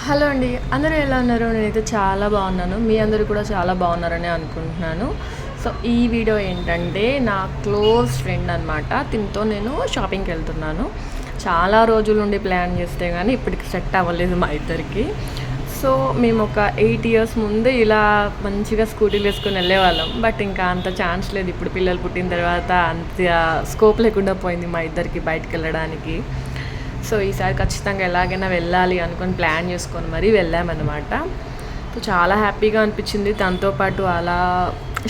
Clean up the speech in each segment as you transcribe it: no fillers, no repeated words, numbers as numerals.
Hello అండి. అందరూ ఎలా ఉన్నారు? నేనైతే చాలా బాగున్నాను. మీ అందరూ కూడా చాలా బాగున్నారని అనుకుంటున్నాను. సో, ఈ వీడియో ఏంటంటే నా క్లోజ్ ఫ్రెండ్ అనమాట. తినతో నేను షాపింగ్‌కి వెళ్తున్నాను. చాలా రోజుల నుండి ప్లాన్ చేస్తే గానీ ఇప్పటికి సెట్ అవ్వలేదు మా ఇద్దరికి. సో, మేము ఒక 8 ఇయర్స్ ముందు ఇలా మంచిగా స్కూటీలు వేసుకొని వెళ్ళేవాళ్ళం. బట్ ఇంకా అంత ఛాన్స్ లేదు. ఇప్పుడు పిల్లలు పుట్టిన తర్వాత అంత స్కోప్ లేకుండా పోయింది మా ఇద్దరికి బయటికెళ్ళడానికి. సో ఈసారి ఖచ్చితంగా ఎలాగైనా వెళ్ళాలి అనుకొని ప్లాన్ చేసుకొని మరీ వెళ్ళామన్నమాట. సో చాలా హ్యాపీగా అనిపించింది తనతో పాటు అలా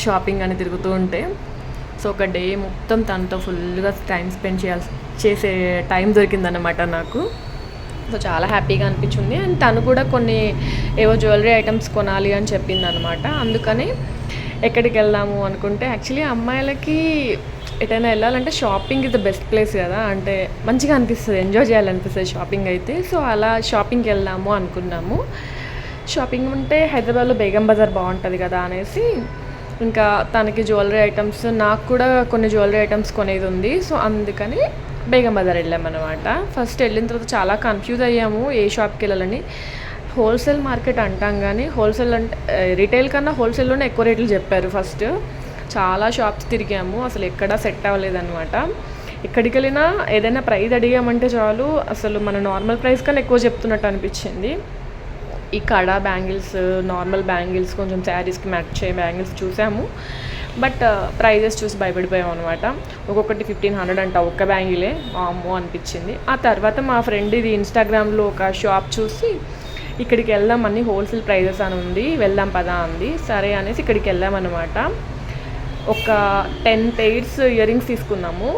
షాపింగ్ అని తిరుగుతూ ఉంటే. సో ఒక డే మొత్తం తనతో ఫుల్గా టైం స్పెండ్ చేసే టైం దొరికిందన్నమాట నాకు. సో చాలా హ్యాపీగా అనిపించింది. అండ్ తను కూడా కొన్ని ఏవో జ్యువెలరీ ఐటమ్స్ కొనాలి అని చెప్పింది అనమాట. అందుకని ఎక్కడికి వెళ్దాము అనుకుంటే యాక్చువల్లీ అమ్మాయిలకి ఎటైనా వెళ్ళాలంటే shopping is the best place కదా. అంటే మంచిగా అనిపిస్తుంది, ఎంజాయ్ చేయాలనిపిస్తుంది షాపింగ్ అయితే. సో అలా షాపింగ్కి వెళ్దాము అనుకున్నాము. షాపింగ్ ఉంటే హైదరాబాద్లో బేగం బజార్ బాగుంటుంది కదా అనేసి ఇంకా తనకి జ్యువెలరీ ఐటమ్స్, నాకు కూడా కొన్ని జ్యువెలరీ ఐటమ్స్ కొనేది ఉంది. సో అందుకని బేగం బజార్ వెళ్ళామన్నమాట. ఫస్ట్ వెళ్ళిన తర్వాత చాలా కన్ఫ్యూజ్ అయ్యాము ఏ షాప్కి వెళ్ళాలని. హోల్సేల్ మార్కెట్ అంటాం కానీ హోల్సేల్ అంటే రిటైల్ కన్నా హోల్సేల్లోనే ఎక్కువ రేట్లు చెప్పారు. ఫస్ట్ చాలా షాప్స్ తిరిగాము, అసలు ఎక్కడా సెట్ అవ్వలేదన్నమాట. ఎక్కడికి వెళ్ళినా ఏదైనా ప్రైస్ అడిగామంటే చాలు అసలు మన నార్మల్ ప్రైస్ కన్నా ఎక్కువ చెప్తున్నట్టు అనిపించింది. ఈ కడా బ్యాంగిల్స్, నార్మల్ బ్యాంగిల్స్, కొంచెం శారీస్కి మ్యాచ్ అయ్యే బ్యాంగిల్స్ చూసాము. బట్ ప్రైజెస్ చూసి భయపడిపోయాం అనమాట. ఒక్కొక్కటి 1500 అంట ఒక్క బ్యాంగిలే. అమ్మో అనిపించింది. ఆ తర్వాత మా ఫ్రెండ్ ఇది ఇన్స్టాగ్రామ్లో ఒక షాప్ చూసి ఇక్కడికి వెళ్దాం, అన్ని హోల్సేల్ ప్రైజెస్ అని ఉంది, వెళ్దాం పదా అంది. సరే అనేసి ఇక్కడికి వెళ్ళామన్నమాట. ఒక 10 పెయిర్స్ ఇయర్ రింగ్స్ తీసుకున్నాము.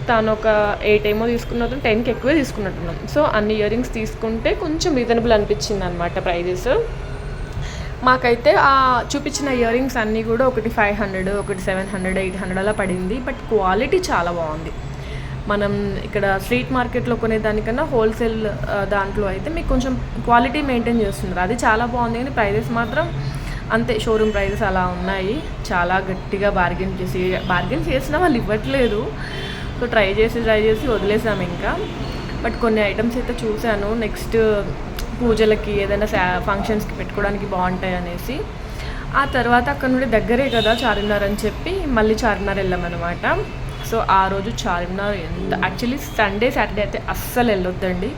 తను ఒక 8 ఏమో తీసుకున్నట్టు, 10కి ఎక్కువే తీసుకున్నట్టున్నాం. సో అన్ని ఇయర్ రింగ్స్ తీసుకుంటే కొంచెం రీజనబుల్ అనిపించింది అనమాట ప్రైజెస్. మాకైతే ఆ చూపించిన ఇయర్ రింగ్స్ అన్నీ కూడా ఒకటి 500, ఒకటి 700, 800 అలా పడింది. బట్ క్వాలిటీ చాలా బాగుంది. మనం ఇక్కడ స్ట్రీట్ మార్కెట్లో కొనేదానికన్నా హోల్సేల్ దాంట్లో అయితే మీకు కొంచెం క్వాలిటీ మెయింటైన్ చేస్తున్నారు, అది చాలా బాగుంది. కానీ ప్రైజెస్ మాత్రం అంతే, షోరూమ్ ప్రైజెస్ అలా ఉన్నాయి. చాలా గట్టిగా బార్గెన్ చేసినా వాళ్ళు ఇవ్వట్లేదు. సో ట్రై చేసి వదిలేసాము ఇంకా. బట్ కొన్ని ఐటమ్స్ అయితే చూశాను, నెక్స్ట్ పూజలకి ఏదైనా ఫంక్షన్స్కి పెట్టుకోవడానికి బాగుంటాయి అనేసి. ఆ తర్వాత అక్కడ నుండి దగ్గరే కదా చార్మినార్ అని చెప్పి మళ్ళీ చార్మినార్ వెళ్ళామన్నమాట. సో ఆ రోజు చార్మినార్ యాక్చువల్లీ సండే సాటర్డే అయితే అస్సలు వెళ్ళొద్దండి,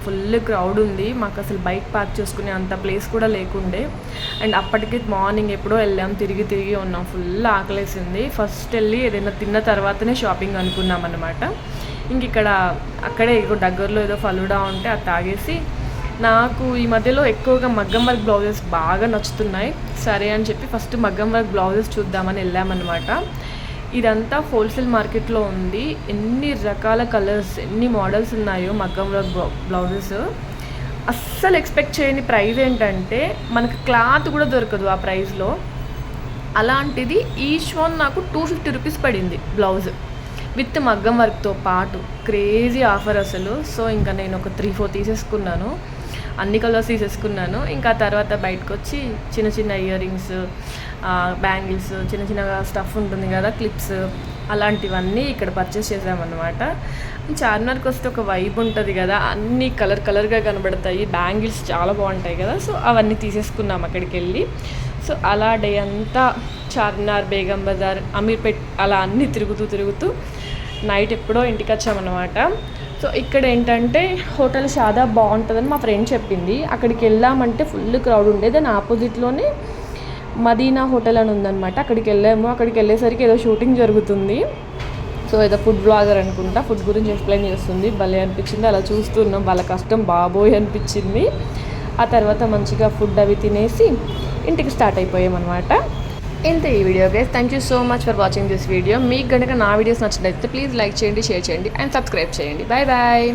ఫుల్ క్రౌడ్ ఉంది. మాకు అసలు బైక్ పార్క్ చేసుకునే అంత ప్లేస్ కూడా లేకుండే. అండ్ అప్పటికి మార్నింగ్ ఎప్పుడో వెళ్ళాం, తిరిగి ఉన్నాం, ఫుల్ ఆకలేసింది. ఫస్ట్ వెళ్ళి ఏదైనా తిన్న తర్వాతనే షాపింగ్ అనుకున్నాం అన్నమాట. ఇంక అక్కడే దగ్గరలో ఏదో ఫలూడా ఉంటే అది తాగేసి, నాకు ఈ మధ్యలో ఎక్కువగా మగ్గం వర్క్ బ్లౌజెస్ బాగా నచ్చుతున్నాయి. సరే అని చెప్పి ఫస్ట్ మగ్గం వర్క్ బ్లౌజెస్ చూద్దామని వెళ్ళామన్నమాట. ఇదంతా హోల్సేల్ మార్కెట్లో ఉంది. ఎన్ని రకాల కలర్స్, ఎన్ని మోడల్స్ ఉన్నాయో మగ్గం వర్క్ బ్లౌజెస్. అస్సలు ఎక్స్పెక్ట్ చేయని ప్రైస్ ఏంటంటే మనకు క్లాత్ కూడా దొరకదు ఆ ప్రైస్లో. అలాంటిది ఈచ్ వన్ నాకు 250 రూపీస్ పడింది బ్లౌజ్ విత్ మగ్గం వర్క్తో పాటు. క్రేజీ ఆఫర్ అసలు. సో ఇంకా నేను ఒక 3-4 తీసేసుకున్నాను, అన్ని కలర్స్ తీసేసుకున్నాను. ఇంకా తర్వాత బయటకు వచ్చి చిన్న ఇయర్ రింగ్స్, బ్యాంగిల్స్, చిన్న స్టఫ్ ఉంటుంది కదా, క్లిప్స్, అలాంటివన్నీ ఇక్కడ పర్చేస్ చేసామన్నమాట. చార్మినార్కి వస్తే ఒక వైబ్ ఉంటుంది కదా, అన్నీ కలర్గా కనబడతాయి, బ్యాంగిల్స్ చాలా బాగుంటాయి కదా. సో అవన్నీ తీసేసుకున్నాం అక్కడికి వెళ్ళి. సో అలా డే అంతా చార్మినార్, బేగం బజార్, అమీర్పేట్ అలా అన్నీ తిరుగుతూ నైట్ ఎప్పుడో ఇంటికి వచ్చామన్నమాట. సో ఇక్కడ ఏంటంటే హోటల్ షాదాబ్ బాగుంటుందని మా ఫ్రెండ్ చెప్పింది. అక్కడికి వెళ్ళామంటే ఫుల్ క్రౌడ్ ఉండేది. దాని ఆపోజిట్లోనే మదీనా హోటల్ అని ఉందన్నమాట. అక్కడికి వెళ్ళాము. అక్కడికి వెళ్ళేసరికి ఏదో షూటింగ్ జరుగుతుంది. సో ఏదో ఫుడ్ బ్లాగర్ అనుకుంటా, ఫుడ్ గురించి ఎక్స్ప్లెయిన్ చేస్తుంది. భలే అనిపించింది, అలా చూస్తున్నాం. వాళ్ళ కష్టం బాబోయ్ అనిపించింది. ఆ తర్వాత మంచిగా ఫుడ్ అవి తినేసి ఇంటికి స్టార్ట్ అయిపోయామన్నమాట. ఇంత ఈ video guys. Thank you so much for watching this video. మీకు కనుక నా వీడియోస్ నచ్చినట్లయితే ప్లీజ్ లైక్ చేయండి, షేర్ చేయండి అండ్ సబ్స్క్రైబ్ చేయండి. బాయ్.